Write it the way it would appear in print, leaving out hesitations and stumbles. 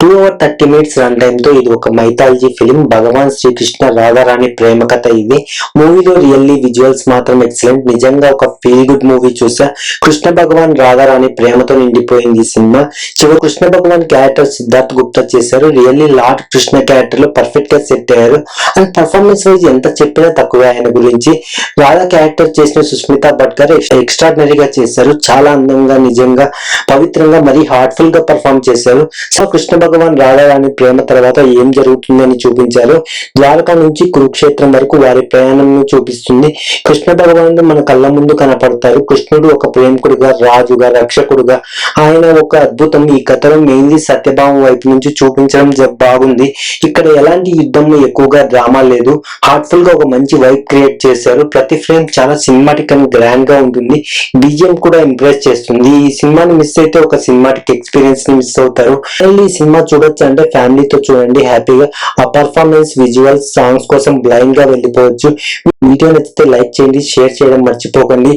2 hours 30 minutes run time తో ఇది ఒక మైథాలజీ ఫిలిం. భగవాన్ శ్రీకృష్ణ రాధారాణి ప్రేమ కథ ఇది. మూవీలో రియల్లీ విజువల్స్ మాత్రం ఎక్సలెంట్. నిజంగా ఒక ఫీల్ గుడ్ మూవీ చూసా. కృష్ణ భగవాన్ రాధారాణి ప్రేమతో నిండిపోయింది ఈ సినిమా. చివరి కృష్ణ భగవాన్ క్యారెక్టర్ సిద్ధార్థ్ గుప్తా చేశారు. రియల్లీ లార్డ్ కృష్ణ క్యారెక్టర్ లో పర్ఫెక్ట్ గా సెట్ అయ్యారు. అండ్ పర్ఫార్మెన్స్ వైజ్ ఎంత చెప్పినా తక్కువే ఆయన గురించి. రాధా క్యారెక్టర్ చేసిన సుస్మితా భట్ గారు ఎక్స్ట్రాడినరీగా చేశారు. చాలా అందంగా, నిజంగా, పవిత్రంగా, మరీ హార్ట్ఫుల్ గా పర్ఫార్మ్ చేశారు. సో కృష్ణ భగవాన్ రాధారాణి ప్రేమ తర్వాత ఏం జరుగుతుందని చూపించారు. ద్వారకా నుంచి కురుక్షేత్రం వరకు వారి ప్రయాణం చూపిస్తుంది. కృష్ణ భగవానుడు మన కళ్ళ ముందు కనపడతారు. కృష్ణుడు ఒక ప్రేమికుడుగా, రాజుగా, రక్షకుడుగా ఆయన ఒక అద్భుతం. ఈ కథలో మెయిన్లీ సత్యభావం వైపు నుంచి చూపించడం బాగుంది. ఇక్కడ ఎలాంటి యుద్ధం ఎక్కువగా డ్రామా లేదు. హార్ట్ఫుల్ గా ఒక మంచి వైబ్ క్రియేట్ చేశారు. ప్రతి ఫ్రేమ్ చాలా సినిమాటిక్ అండ్ గ్రాండ్ గా ఉంటుంది. బీజిఎం కూడా ఇంప్రెస్ చేస్తుంది. ఈ సినిమాని మిస్ అయితే ఒక సినిమాటిక్ ఎక్స్పీరియన్స్ ని మిస్ అవుతారు. ఈ సినిమా చూడొచ్చు అంటే ఫ్యామిలీతో చూడండి హ్యాపీగా. ఆ పర్ఫార్మెన్స్, విజువల్స్, సాంగ్స్ కోసం బ్లైండ్ గా వెళ్ళిపోవచ్చు. వీడియో నచ్చితే లైక్ చేయండి, షేర్ చేయడం మర్చిపోకండి.